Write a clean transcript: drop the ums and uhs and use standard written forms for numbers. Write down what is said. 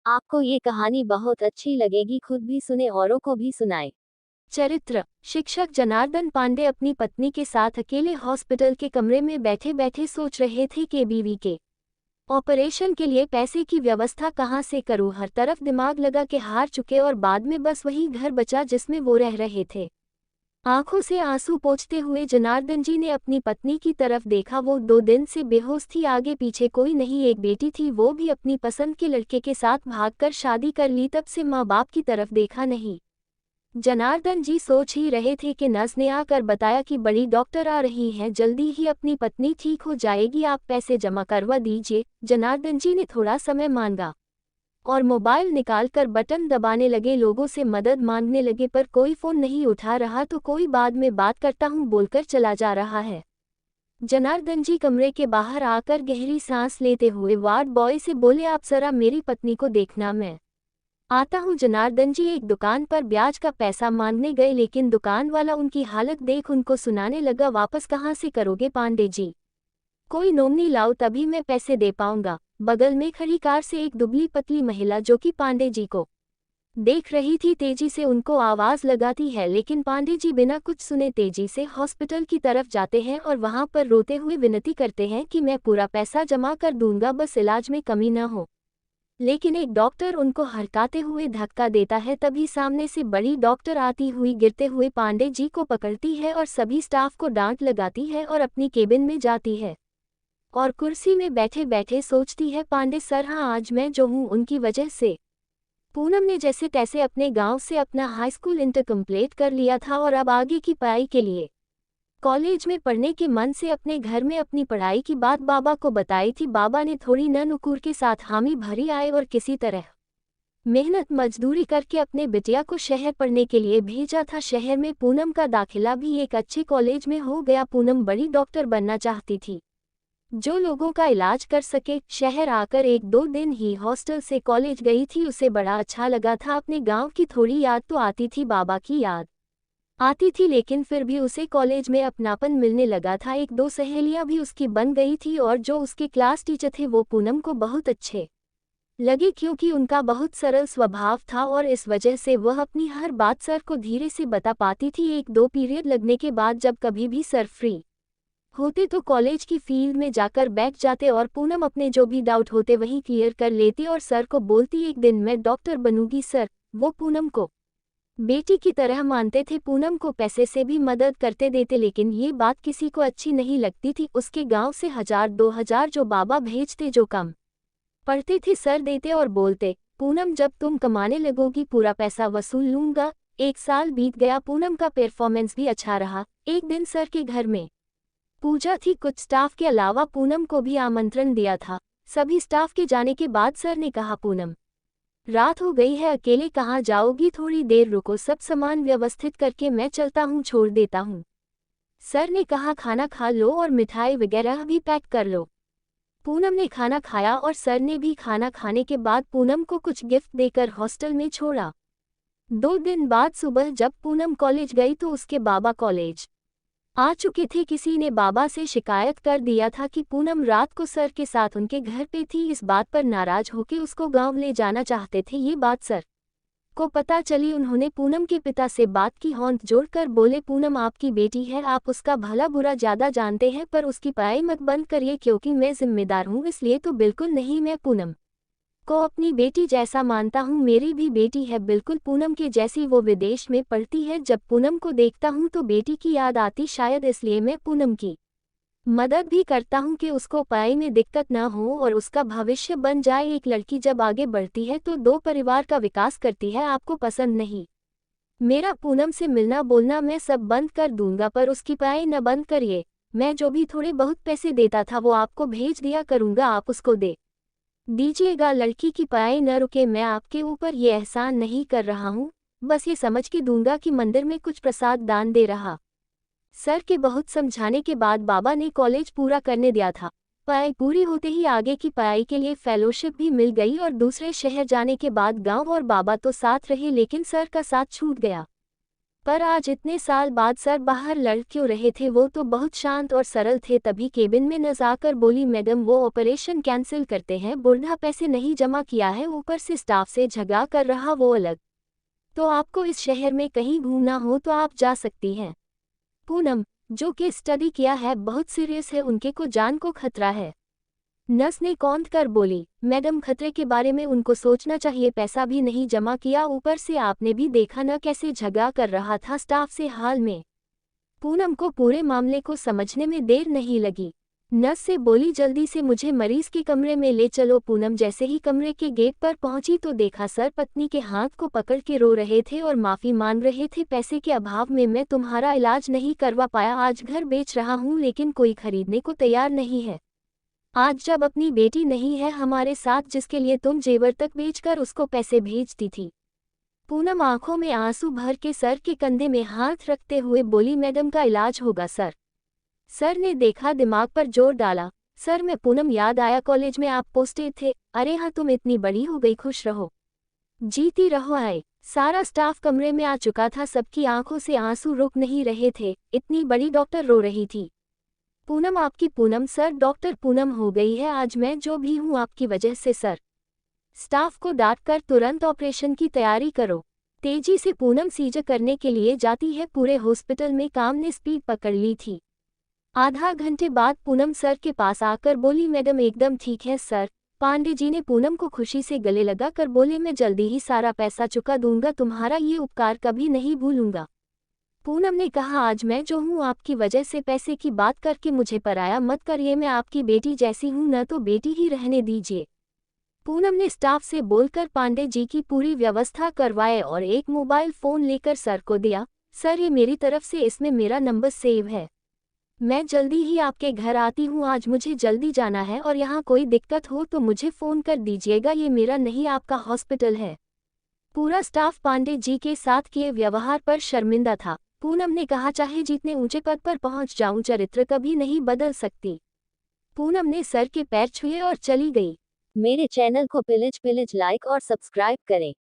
आपको ये कहानी बहुत अच्छी लगेगी, खुद भी सुने औरों को भी सुनाएं। चरित्र। शिक्षक जनार्दन पांडे अपनी पत्नी के साथ अकेले हॉस्पिटल के कमरे में बैठे बैठे सोच रहे थे कि बीवी के ऑपरेशन के लिए पैसे की व्यवस्था कहाँ से करूं। हर तरफ दिमाग लगा के हार चुके और बाद में बस वही घर बचा जिसमें वो रह रहे थे। आंखों से आंसू पोंछते हुए जनार्दन जी ने अपनी पत्नी की तरफ देखा। वो 2 दिन से बेहोश थी, आगे पीछे कोई नहीं, एक बेटी थी, वो भी अपनी पसंद के लड़के के साथ भागकर शादी कर ली। तब से माँ बाप की तरफ देखा नहीं। जनार्दन जी सोच ही रहे थे कि नर्स ने आकर बताया कि बड़ी डॉक्टर आ रही हैं, जल्दी ही अपनी पत्नी ठीक हो जाएगी, आप पैसे जमा करवा दीजिए। जनार्दन जी ने थोड़ा समय मांगा और मोबाइल निकालकर बटन दबाने लगे। लोगों से मदद मांगने लगे पर कोई फोन नहीं उठा रहा, तो कोई बाद में बात करता हूँ बोलकर चला जा रहा है। जनार्दन जी कमरे के बाहर आकर गहरी सांस लेते हुए वार्ड बॉय से बोले, आप जरा मेरी पत्नी को देखना, मैं आता हूँ। जनार्दन जी एक दुकान पर ब्याज का पैसा मांगने गए, लेकिन दुकान वाला उनकी हालत देख उनको सुनाने लगा, वापस कहाँ से करोगे पांडे जी, कोई नोमनी लाओ तभी मैं पैसे दे पाऊंगा। बगल में खड़ी कार से एक दुबली पतली महिला जो कि पांडे जी को देख रही थी तेजी से उनको आवाज लगाती है, लेकिन पांडे जी बिना कुछ सुने तेजी से हॉस्पिटल की तरफ जाते हैं और वहां पर रोते हुए विनती करते हैं कि मैं पूरा पैसा जमा कर दूंगा, बस इलाज में कमी न हो। लेकिन एक डॉक्टर उनको हड़काते हुए धक्का देता है। तभी सामने से बड़ी डॉक्टर आती हुई गिरते हुए पांडे जी को पकड़ती है और सभी स्टाफ को डांट लगाती है और अपनी केबिन में जाती है और कुर्सी में बैठे बैठे सोचती है, पांडे सर, हाँ आज मैं जो हूँ उनकी वजह से। पूनम ने जैसे तैसे अपने गांव से अपना हाई स्कूल इंटर कंप्लीट कर लिया था और अब आगे की पढ़ाई के लिए कॉलेज में पढ़ने के मन से अपने घर में अपनी पढ़ाई की बात बाबा को बताई थी। बाबा ने थोड़ी न नुकुर के साथ हामी भरी आए और किसी तरह मेहनत मजदूरी करके अपने बिटिया को शहर पढ़ने के लिए भेजा था। शहर में पूनम का दाखिला भी एक अच्छे कॉलेज में हो गया। पूनम बड़ी डॉक्टर बनना चाहती थी जो लोगों का इलाज कर सके। शहर आकर 1-2 दिन ही हॉस्टल से कॉलेज गई थी, उसे बड़ा अच्छा लगा था। अपने गांव की थोड़ी याद तो आती थी, बाबा की याद आती थी, लेकिन फिर भी उसे कॉलेज में अपनापन मिलने लगा था। 1-2 सहेलियां भी उसकी बन गई थी और जो उसके क्लास टीचर थे वो पूनम को बहुत अच्छे लगे क्योंकि उनका बहुत सरल स्वभाव था और इस वजह से वह अपनी हर बात सर को धीरे से बता पाती थी। 1-2 पीरियड लगने के बाद जब कभी भी सर फ्री होते तो कॉलेज की फील्ड में जाकर बैठ जाते और पूनम अपने जो भी डाउट होते वही क्लियर कर लेती और सर को बोलती, एक दिन मैं डॉक्टर बनूंगी सर। वो पूनम को बेटी की तरह मानते थे, पूनम को पैसे से भी मदद करते देते, लेकिन ये बात किसी को अच्छी नहीं लगती थी। उसके गांव से 1000-2000 जो बाबा भेजते, जो कम पढ़ते थे, सर देते और बोलते, पूनम जब तुम कमाने लगोगी पूरा पैसा वसूल लूंगा। 1 साल बीत गया, पूनम का परफॉर्मेंस भी अच्छा रहा। एक दिन सर के घर में पूजा थी, कुछ स्टाफ के अलावा पूनम को भी आमंत्रण दिया था। सभी स्टाफ के जाने के बाद सर ने कहा, पूनम रात हो गई है, अकेले कहाँ जाओगी, थोड़ी देर रुको, सब सामान व्यवस्थित करके मैं चलता हूँ, छोड़ देता हूँ। सर ने कहा, खाना खा लो और मिठाई वगैरह भी पैक कर लो। पूनम ने खाना खाया और सर ने भी खाना खाने के बाद पूनम को कुछ गिफ्ट देकर हॉस्टल में छोड़ा। 2 दिन बाद सुबह जब पूनम कॉलेज गई तो उसके बाबा कॉलेज आ चुके थे। किसी ने बाबा से शिकायत कर दिया था कि पूनम रात को सर के साथ उनके घर पे थी। इस बात पर नाराज होकर उसको गांव ले जाना चाहते थे। ये बात सर को पता चली, उन्होंने पूनम के पिता से बात की, हाथ जोड़कर बोले, पूनम आपकी बेटी है, आप उसका भला बुरा ज्यादा जानते हैं, पर उसकी पढ़ाई मत बंद करिए क्योंकि मैं जिम्मेदार हूँ, इसलिए तो बिल्कुल नहीं, मैं पूनम को अपनी बेटी जैसा मानता हूँ, मेरी भी बेटी है बिल्कुल पूनम के जैसी, वो विदेश में पढ़ती है। जब पूनम को देखता हूँ तो बेटी की याद आती, शायद इसलिए मैं पूनम की मदद भी करता हूँ कि उसको पढ़ाई में दिक्कत ना हो और उसका भविष्य बन जाए। एक लड़की जब आगे बढ़ती है तो 2 परिवार का विकास करती है। आपको पसंद नहीं मेरा पूनम से मिलना बोलना, मैं सब बंद कर दूंगा, पर उसकी पढ़ाई न बंद करिए। मैं जो भी थोड़े बहुत पैसे देता था वो आपको भेज दिया करूंगा, आप उसको दे दीजिएगा। लड़की की पढ़ाई न रुके, मैं आपके ऊपर ये एहसान नहीं कर रहा हूँ, बस ये समझ के दूंगा कि मंदिर में कुछ प्रसाद दान दे रहा। सर के बहुत समझाने के बाद बाबा ने कॉलेज पूरा करने दिया था। पढ़ाई पूरी होते ही आगे की पढ़ाई के लिए फेलोशिप भी मिल गई और दूसरे शहर जाने के बाद गांव और बाबा तो साथ रहे, लेकिन सर का साथ छूट गया। पर आज इतने साल बाद सर बाहर लड़ क्यों रहे थे? वो तो बहुत शांत और सरल थे। तभी केबिन में न जाकर बोली, मैडम वो ऑपरेशन कैंसिल करते हैं, बूढ़ा पैसे नहीं जमा किया है, ऊपर से स्टाफ से झगड़ा कर रहा वो अलग। तो आपको इस शहर में कहीं घूमना हो तो आप जा सकती हैं। पूनम, जो कि स्टडी किया है, बहुत सीरियस है, उनके को जान को खतरा है। नर्स ने कौंध कर बोली, मैडम खतरे के बारे में उनको सोचना चाहिए, पैसा भी नहीं जमा किया, ऊपर से आपने भी देखा न कैसे झगड़ा कर रहा था स्टाफ से हाल में। पूनम को पूरे मामले को समझने में देर नहीं लगी। नर्स से बोली, जल्दी से मुझे मरीज के कमरे में ले चलो। पूनम जैसे ही कमरे के गेट पर पहुंची तो देखा सर पत्नी के हाथ को पकड़ के रो रहे थे और माफी मांग रहे थे। पैसे के अभाव में मैं तुम्हारा इलाज नहीं करवा पाया, आज घर बेच रहा हूं लेकिन कोई खरीदने को तैयार नहीं है। आज जब अपनी बेटी नहीं है हमारे साथ, जिसके लिए तुम जेवर तक बेचकर उसको पैसे भेजती थी। पूनम आंखों में आंसू भर के सर के कंधे में हाथ रखते हुए बोली, मैडम का इलाज होगा सर। सर ने देखा, दिमाग पर जोर डाला। सर मैं पूनम याद आया, कॉलेज में आप पोस्टेड थे। अरे हाँ, तुम इतनी बड़ी हो गई, खुश रहो, जीती रहो। आए सारा स्टाफ कमरे में आ चुका था, सबकी आंखों से आंसू रुक नहीं रहे थे। इतनी बड़ी डॉक्टर रो रही थी। पूनम आपकी पूनम सर, डॉक्टर पूनम हो गई है। आज मैं जो भी हूँ आपकी वजह से सर। स्टाफ को डांटकर तुरंत ऑपरेशन की तैयारी करो। तेजी से पूनम सीजर करने के लिए जाती है। पूरे हॉस्पिटल में काम ने स्पीड पकड़ ली थी। आधा घंटे बाद पूनम सर के पास आकर बोली, मैडम एकदम ठीक है सर। पांडे जी ने पूनम को खुशी से गले लगा कर बोले, मैं जल्दी ही सारा पैसा चुका दूंगा, तुम्हारा ये उपकार कभी नहीं भूलूंगा। पूनम ने कहा, आज मैं जो हूँ आपकी वजह से, पैसे की बात करके मुझे पराया मत करिए, मैं आपकी बेटी जैसी हूँ, न तो बेटी ही रहने दीजिए। पूनम ने स्टाफ से बोलकर पांडे जी की पूरी व्यवस्था करवाए और एक मोबाइल फोन लेकर सर को दिया। सर ये मेरी तरफ से, इसमें मेरा नंबर सेव है, मैं जल्दी ही आपके घर आती हूँ, आज मुझे जल्दी जाना है और यहाँ कोई दिक्कत हो तो मुझे फ़ोन कर दीजिएगा, ये मेरा नहीं आपका हॉस्पिटल है। पूरा स्टाफ पांडे जी के साथ किए व्यवहार पर शर्मिंदा था। पूनम ने कहा, चाहे जितने ऊंचे पद पर पहुंच जाऊं, चरित्र कभी नहीं बदल सकती। पूनम ने सर के पैर छुए और चली गई। मेरे चैनल को पिलिच लाइक और सब्सक्राइब करें।